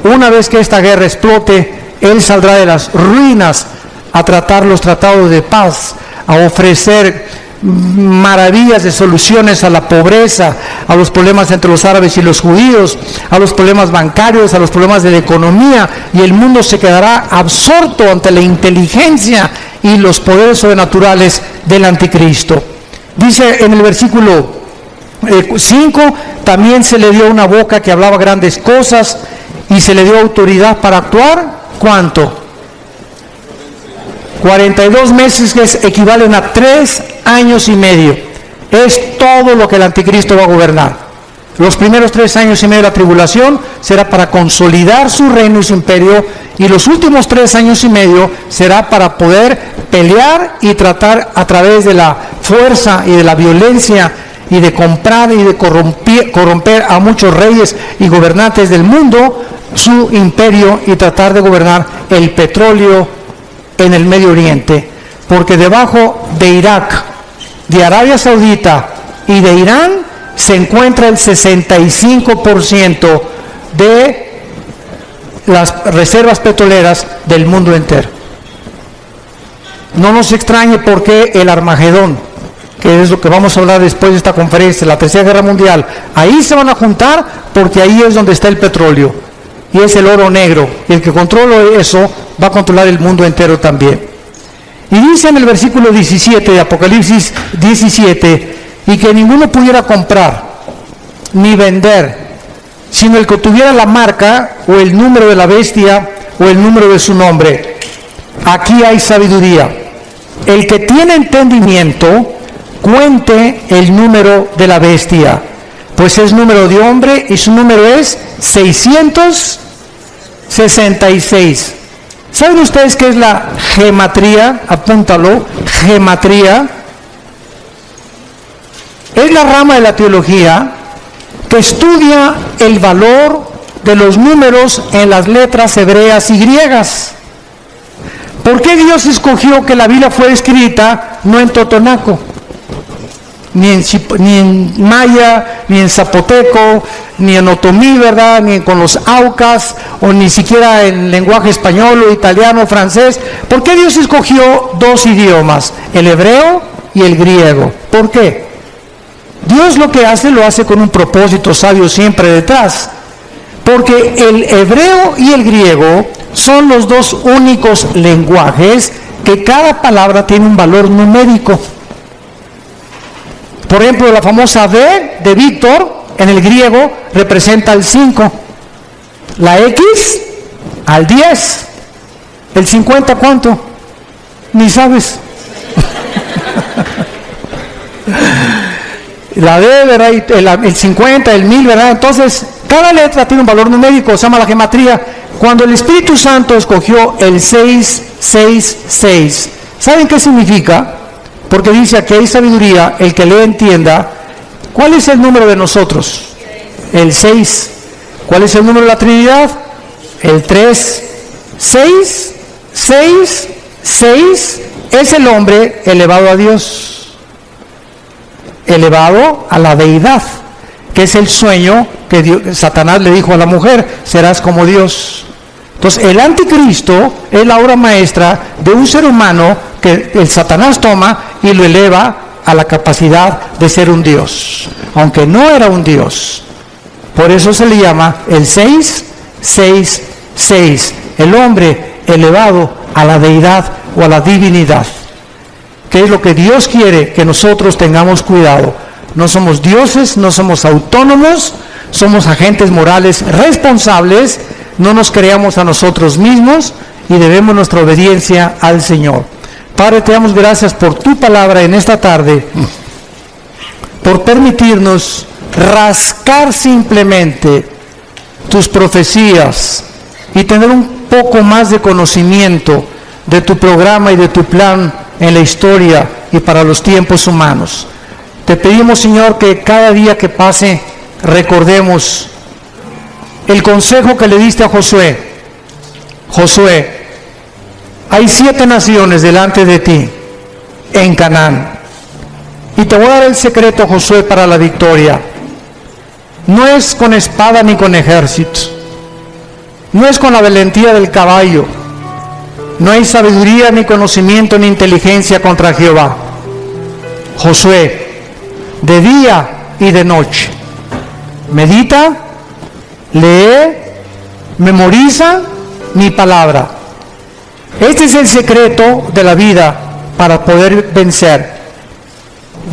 una vez que esta guerra explote, él saldrá de las ruinas a tratar los tratados de paz, a ofrecer maravillas de soluciones a la pobreza, a los problemas entre los árabes y los judíos, a los problemas bancarios, a los problemas de la economía, y el mundo se quedará absorto ante la inteligencia y los poderes sobrenaturales del anticristo. Dice en el versículo 5, también se le dio una boca que hablaba grandes cosas y se le dio autoridad para actuar. ¿Cuánto? 42 meses, que equivalen a 3 años y medio. Es todo lo que el anticristo va a gobernar. Los primeros 3 años y medio de la tribulación será para consolidar su reino y su imperio, y los últimos 3 años y medio será para poder pelear y tratar a través de la fuerza y de la violencia y de comprar y de corromper a muchos reyes y gobernantes del mundo su imperio, y tratar de gobernar el petróleo en el Medio Oriente, porque debajo de Irak, de Arabia Saudita y de Irán se encuentra el 65% de las reservas petroleras del mundo entero. No nos extrañe porque el Armagedón, que es lo que vamos a hablar después de esta conferencia, la Tercera Guerra Mundial, ahí se van a juntar, porque ahí es donde está el petróleo y es el oro negro, y el que controla eso va a controlar el mundo entero también. Y dice en el versículo 17 de Apocalipsis 17, y que ninguno pudiera comprar ni vender, sino el que tuviera la marca o el número de la bestia o el número de su nombre. Aquí hay sabiduría. El que tiene entendimiento, cuente el número de la bestia, pues es número de hombre y su número es 666. ¿Saben ustedes qué es la gematría? Apúntalo, gematría. Es la rama de la teología que estudia el valor de los números en las letras hebreas y griegas. ¿Por qué Dios escogió que la Biblia fuera escrita no en totonaco, ni en maya, ni en zapoteco, ni en otomí, ¿verdad?, ni con los aucas, o ni siquiera en lenguaje español o italiano o francés? ¿Por qué Dios escogió 2 idiomas, el hebreo y el griego? ¿Por qué? Dios lo que hace, lo hace con un propósito sabio siempre detrás, porque el hebreo y el griego son los 2 únicos lenguajes que cada palabra tiene un valor numérico. Por ejemplo, la famosa V de Víctor en el griego representa el 5, la X al 10, el 50 ¿cuánto? Ni sabes. La D, ¿verdad? El 50, el 1000, ¿verdad? Entonces, cada letra tiene un valor numérico, se llama la gematría. Cuando el Espíritu Santo escogió el 666, ¿saben qué significa? Porque dice aquí hay sabiduría, el que le entienda. ¿Cuál es el número de nosotros? El 6. ¿Cuál es el número de la Trinidad? El 3. 6 6 es el hombre elevado a Dios, elevado a la deidad, que es el sueño que Satanás le dijo a la mujer: serás como Dios. Entonces el anticristo es la obra maestra de un ser humano que el Satanás toma y lo eleva a la capacidad de ser un Dios, aunque no era un Dios. Por eso se le llama el 666, el hombre elevado a la deidad o a la divinidad, que es lo que Dios quiere que nosotros tengamos cuidado. No somos dioses, no somos autónomos, somos agentes morales responsables, no nos creamos a nosotros mismos y debemos nuestra obediencia al Señor. Padre, te damos gracias por tu palabra en esta tarde, por permitirnos rascar simplemente tus profecías y tener un poco más de conocimiento de tu programa y de tu plan en la historia y para los tiempos humanos. Te pedimos, Señor, que cada día que pase recordemos el consejo que le diste a Josué. Josué, hay 7 naciones delante de ti en Canaán, y te voy a dar el secreto, Josué, para la victoria. No es con espada ni con ejército, no es con la valentía del caballo, no hay sabiduría ni conocimiento ni inteligencia contra Jehová. Josué, de día y de noche, medita, lee, memoriza mi palabra. Este es el secreto de la vida para poder vencer.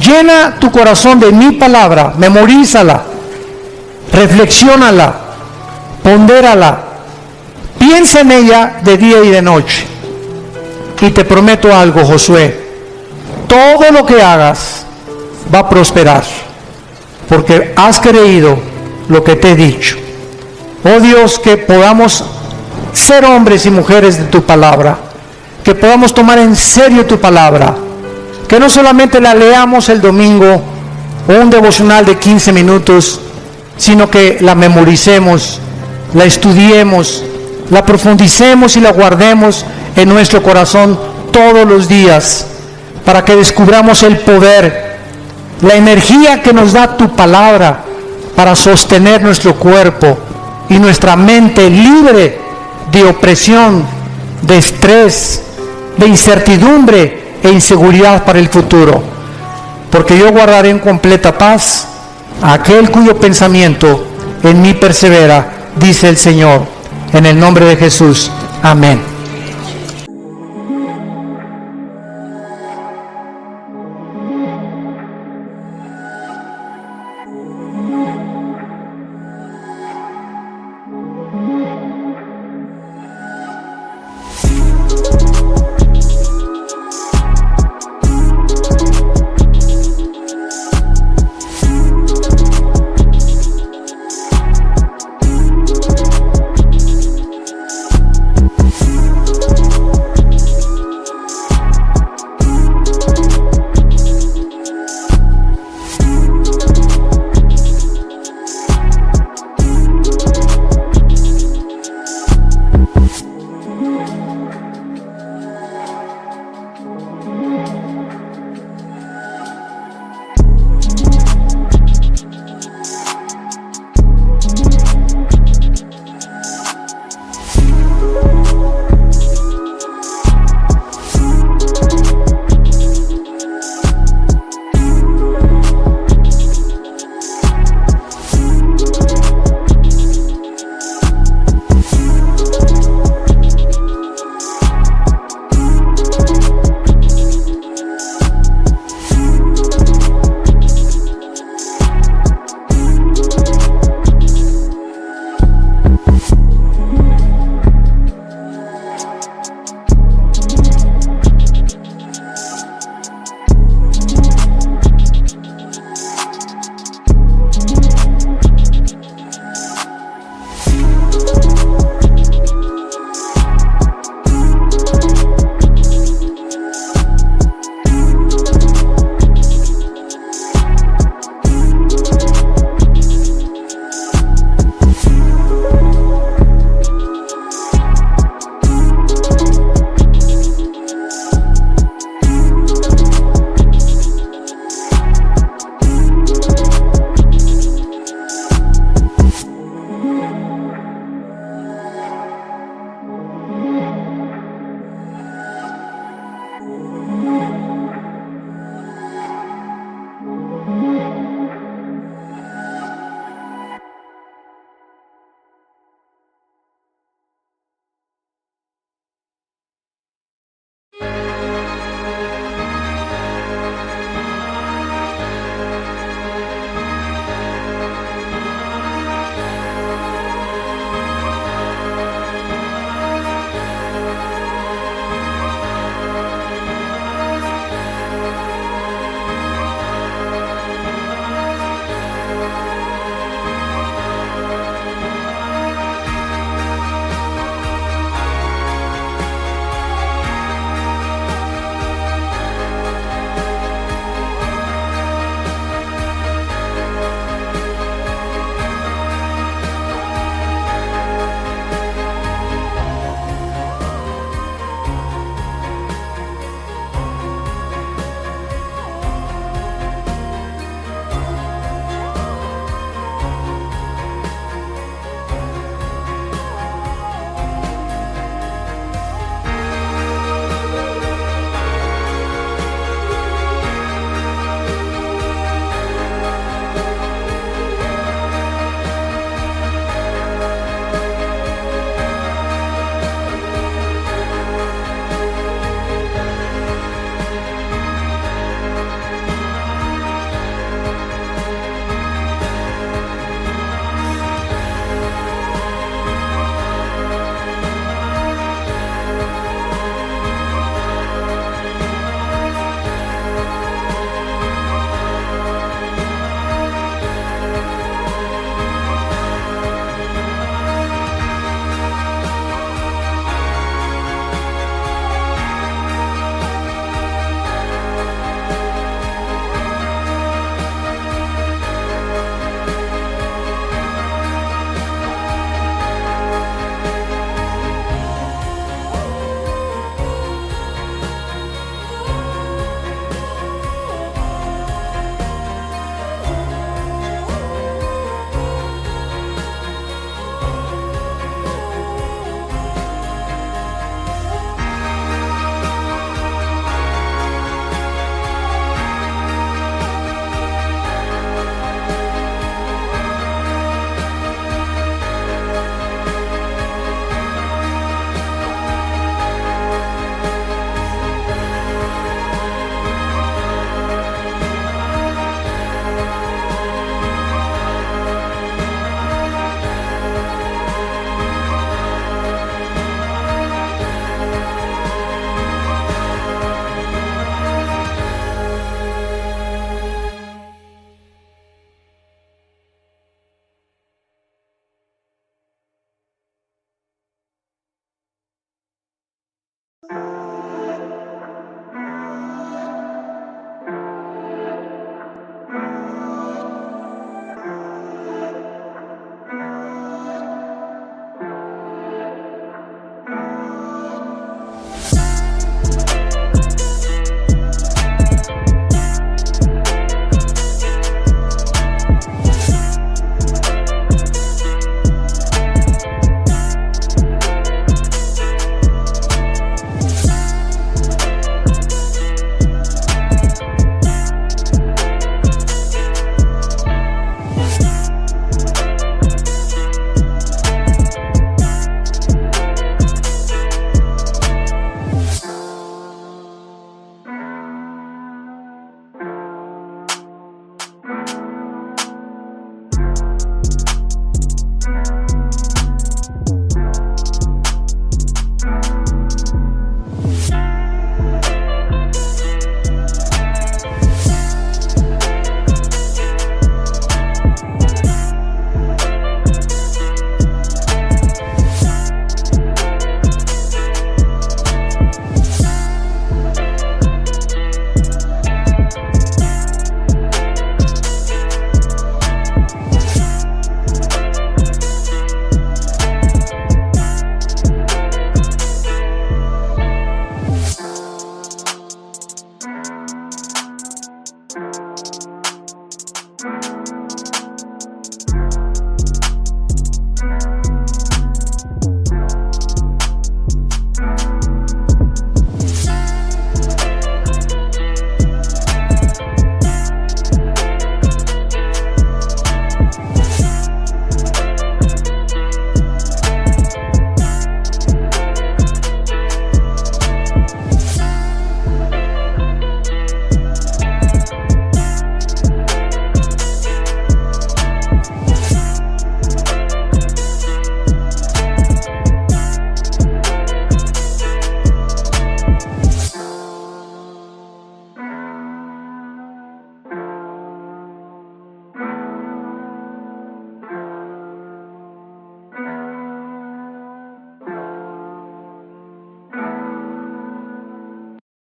Llena tu corazón de mi palabra, memorízala, reflexiónala, pondérala, piensa en ella de día y de noche. Y te prometo algo, Josué, todo lo que hagas va a prosperar, porque has creído lo que te he dicho. Oh Dios, que podamos ser hombres y mujeres de tu palabra, que podamos tomar en serio tu palabra, que no solamente la leamos el domingo o un devocional de 15 minutos, sino que la memoricemos, la estudiemos, la profundicemos y la guardemos en nuestro corazón todos los días, para que descubramos el poder, la energía que nos da tu palabra para sostener nuestro cuerpo y nuestra mente libre de opresión, de estrés, de incertidumbre e inseguridad para el futuro. Porque yo guardaré en completa paz a aquel cuyo pensamiento en mí persevera, dice el Señor. En el nombre de Jesús. Amén.